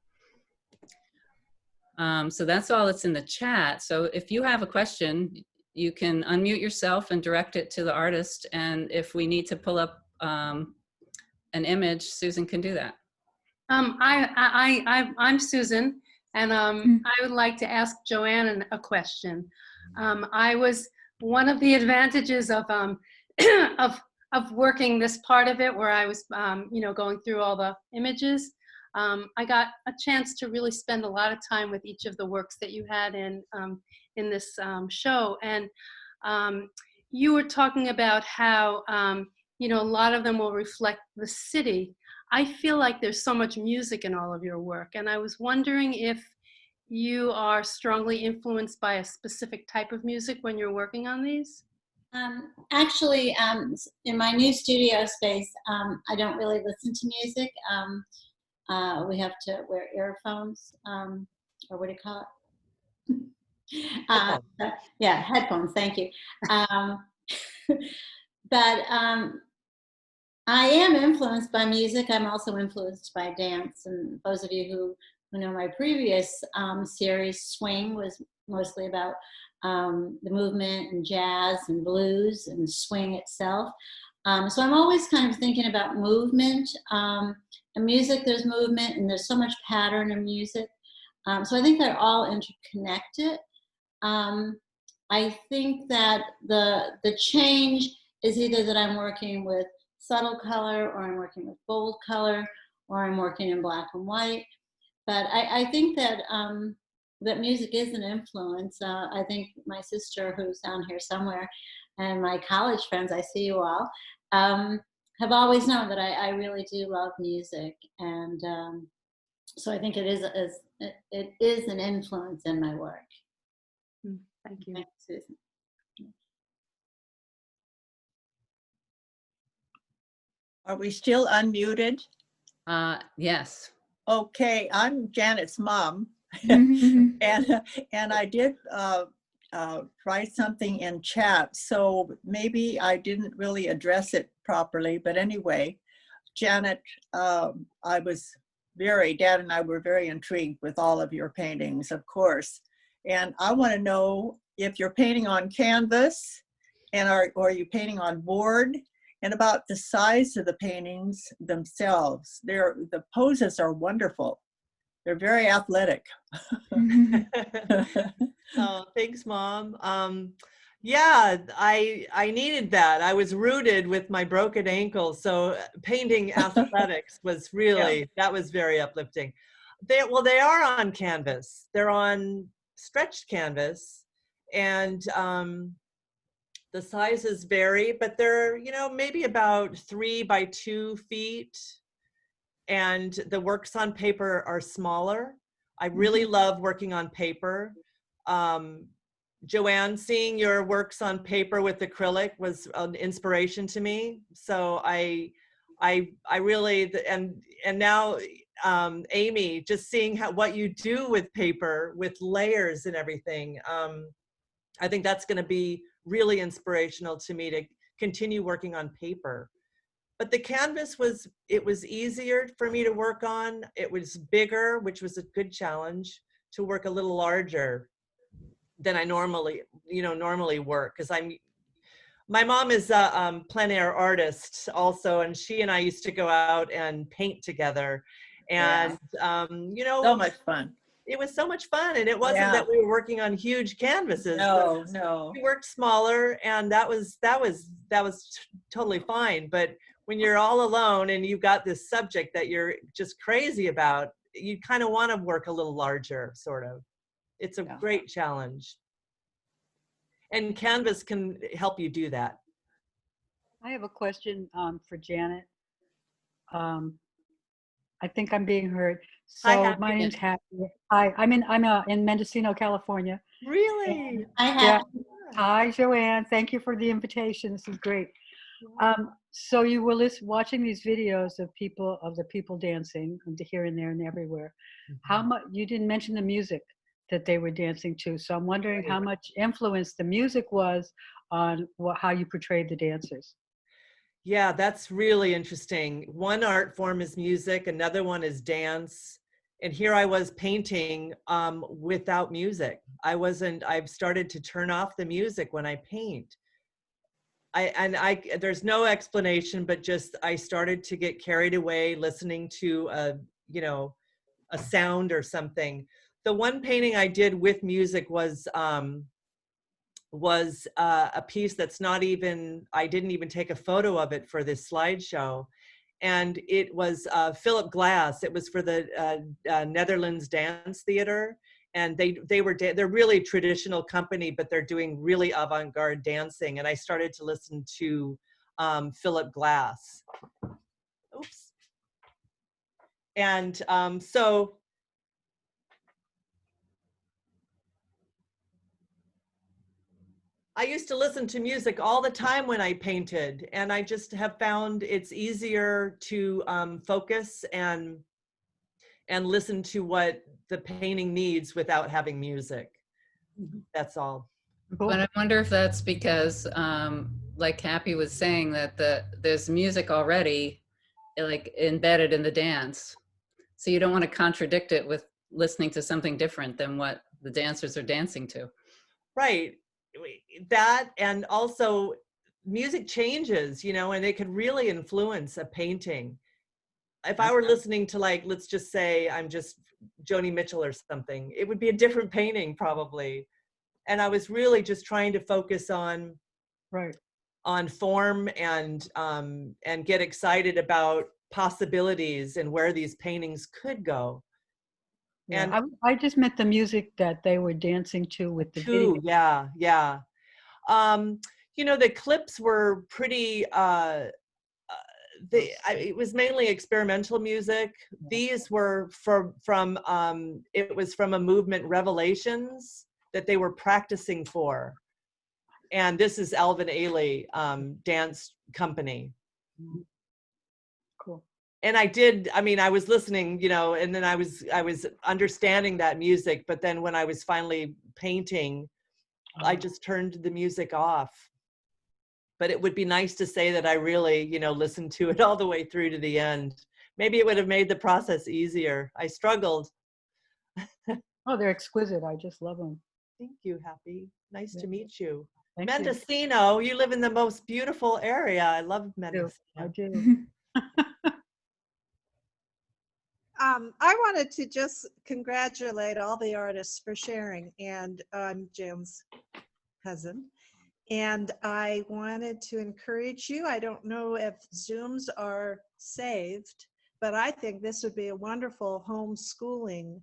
So that's all that's in the chat. So if you have a question, you can unmute yourself and direct it to the artist, and if we need to pull up an image, Susan can do that. I'm Susan. And I would like to ask Jo-Ann a question. One of the advantages of of working this part of it, where I was, going through all the images. I got a chance to really spend a lot of time with each of the works that you had in this show, and you were talking about how a lot of them will reflect the city. I feel like there's so much music in all of your work, and I was wondering if you are strongly influenced by a specific type of music when you're working on these? Actually, in my new studio space, I don't really listen to music. We have to wear earphones, or what do you call it? Yeah, headphones, thank you. But I am influenced by music. I'm also influenced by dance. And those of you who know my previous series, Swing, was mostly about the movement and jazz and blues and swing itself. So I'm always kind of thinking about movement. In music, there's movement, and there's so much pattern in music. So I think they're all interconnected. I think that the change is either that I'm working with subtle color, or I'm working with bold color, or I'm working in black and white. But I think that that music is an influence. I think my sister, who's down here somewhere, and my college friends, I see you all, have always known that I really do love music. And so I think it is an influence in my work. Thank you. Thanks, Susan. Are we still unmuted? Yes. Okay, I'm Janet's mom. and I did write something in chat, so maybe I didn't really address it properly. But anyway, Janet, Dad and I were very intrigued with all of your paintings, of course. And I want to know if you're painting on canvas, and or are you painting on board? And about the size of the paintings themselves. The poses are wonderful. They're very athletic. Oh, thanks, Mom. Yeah, I needed that. I was rooted with my broken ankle, so painting athletics was really, that was very uplifting. They are on canvas. They're on stretched canvas, and the sizes vary, but they're, maybe about 3 by 2 feet. And the works on paper are smaller. I really love working on paper. Jo-Ann, seeing your works on paper with acrylic was an inspiration to me. So I really, and now Amy, just seeing what you do with paper, with layers and everything. I think that's going to be really inspirational to me to continue working on paper. But the canvas was easier for me to work on. It was bigger, which was a good challenge, to work a little larger than I normally work, because my mom is a plein air artist also, and she and I used to go out and paint together, and so much fun. It was so much fun, and it wasn't that we were working on huge canvases. No. We worked smaller, and that was totally fine. But when you're all alone and you've got this subject that you're just crazy about, you kind of want to work a little larger, sort of. It's a great challenge, and canvas can help you do that. I have a question for Janet. I think I'm being heard. So my name's Happy. I'm in Mendocino, California. Really? Hi, Jo-Ann. Thank you for the invitation. This is great. So you were watching these videos of the people dancing here and there and everywhere. How much you didn't mention the music that they were dancing to? So I'm wondering how much influence the music was on how you portrayed the dancers. Yeah, that's really interesting. One art form is music, another one is dance. And here I was painting without music. I've started to turn off the music when I paint. There's no explanation, but just I started to get carried away listening to a sound or something. the one painting I did with music was a piece that's not even, I didn't even take a photo of it for this slideshow. And it was Philip Glass. It was for the Netherlands Dance Theater. And they're really traditional company, but they're doing really avant-garde dancing. And I started to listen to Philip Glass. Oops. And so I used to listen to music all the time when I painted, and I just have found it's easier to focus and listen to what the painting needs without having music. That's all. But I wonder if that's because, like Happy was saying, that there's music already like embedded in the dance. So you don't want to contradict it with listening to something different than what the dancers are dancing to. Right. That, and also music changes, you know, and it could really influence a painting. If I were listening to, like, let's just say I'm just Joni Mitchell or something, it would be a different painting probably. And I was really just trying to focus on form and get excited about possibilities and where these paintings could go. Yeah, And I just meant the music that they were dancing to with the video. Yeah. You know, the clips were pretty, it was mainly experimental music. These were from it was from a movement, Revelations, that they were practicing for. And this is Alvin Ailey dance company. Cool. And I was listening, you know, and then I was understanding that music, but then when I was finally painting, I just turned the music off. But it would be nice to say that I really, you know, listened to it all the way through to the end. Maybe it would have made the process easier. I struggled. Oh, they're exquisite. I just love them. Thank you, Happy. Nice to meet you. Thank Mendocino, you live in the most beautiful area. I love Mendocino. I do. I wanted to just congratulate all the artists for sharing, and I'm Jim's cousin. And I wanted to encourage you. I don't know if Zooms are saved, but I think this would be a wonderful homeschooling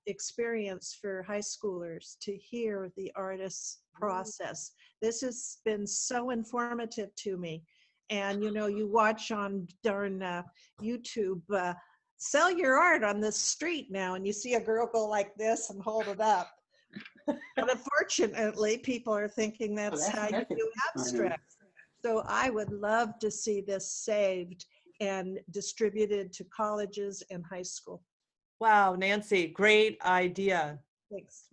experience for high schoolers to hear the artist's process. This has been so informative to me. And, you know, you watch on darn YouTube, sell your art on the street now, and you see a girl go like this and hold it up. But unfortunately, people are thinking that's how you do abstract. So I would love to see this saved and distributed to colleges and high school. Wow, Nancy, great idea. Thanks.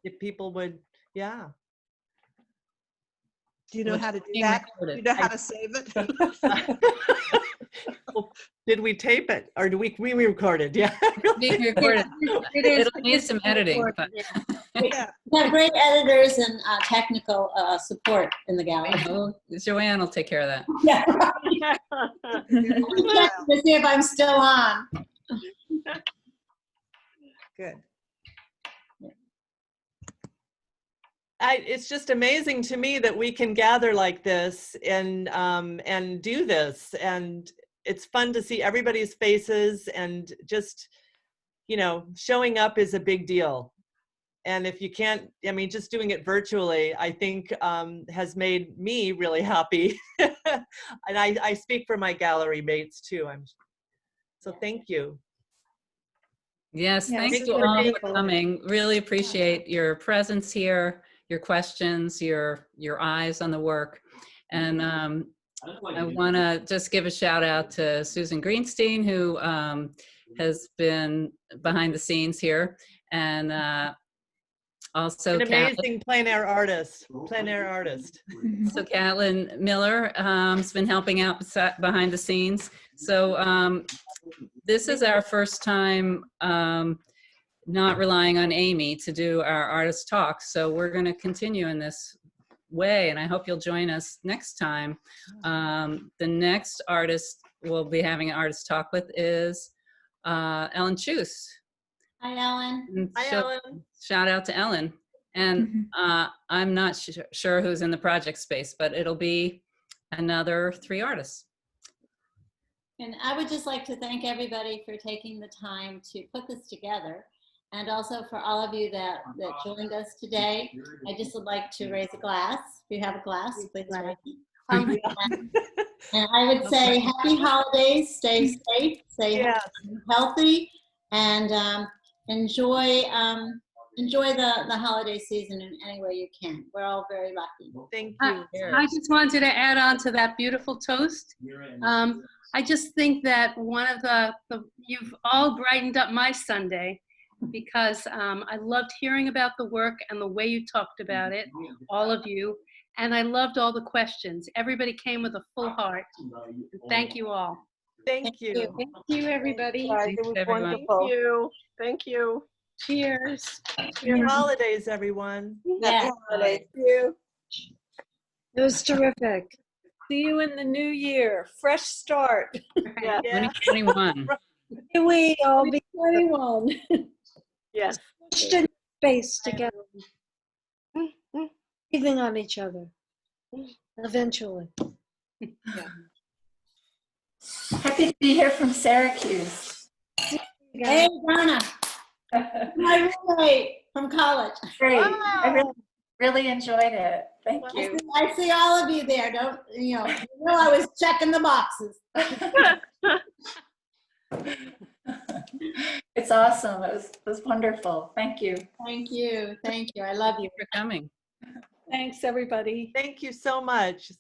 If people would, yeah. Do you know how to do that? Do you know how to save it? Did we tape it, or do we re-record it? Yeah. Being recorded. It'll need some editing. But. Yeah. We have great editors and technical support in the gallery. Jo-Ann will take care of that. Yeah. To see if I'm still on. Good. It's just amazing to me that we can gather like this and do this, and it's fun to see everybody's faces, and just, you know, showing up is a big deal. And if you can't, I mean, just doing it virtually, I think has made me really happy. And I speak for my gallery mates too. So thank you. Yes, thank you all for coming. Really appreciate your presence here, your questions, your eyes on the work. And I want to just give a shout out to Susan Greenstein, who has been behind the scenes here, and also an amazing plein air artist. So Catlin Miller has been helping out behind the scenes. So this is our first time not relying on Amy to do our artist talks. So we're going to continue in this way, and I hope you'll join us next time. The next artist we'll be having an artist talk with is Ellen Chus. Hi, Ellen. And Hi, Ellen. Shout out to Ellen. And I'm not sure who's in the project space, but it'll be another 3 artists. And I would just like to thank everybody for taking the time to put this together. And also for all of you that joined us today. I just would like to raise a glass. If you have a glass, please raise it. And I would say happy holidays, stay safe, stay healthy, and enjoy the holiday season in any way you can. We're all very lucky. Thank you. I just wanted to add on to that beautiful toast. I just think that one of you've all brightened up my Sunday, because I loved hearing about the work and the way you talked about it, all of you. And I loved all the questions. Everybody came with a full heart. Thank you all. Thank you. Thank you, everybody. Thanks, everyone. Thank you. Thank you. Cheers. Happy holidays, everyone. Yeah. Thank you. It was terrific. See you in the new year. Fresh start. Yeah. 2021. Here we all be 21. Yes. Pushed in space together. Breathing on each other. Eventually. Happy to be here from Syracuse. Hey, Donna. My roommate from college. Great. I really enjoyed it. Thank you. I see all of you there. Don't I was checking the boxes. It's awesome. It was wonderful. Thank you. Thank you. Thank you. I love you for coming. Thanks, everybody. Thank you so much.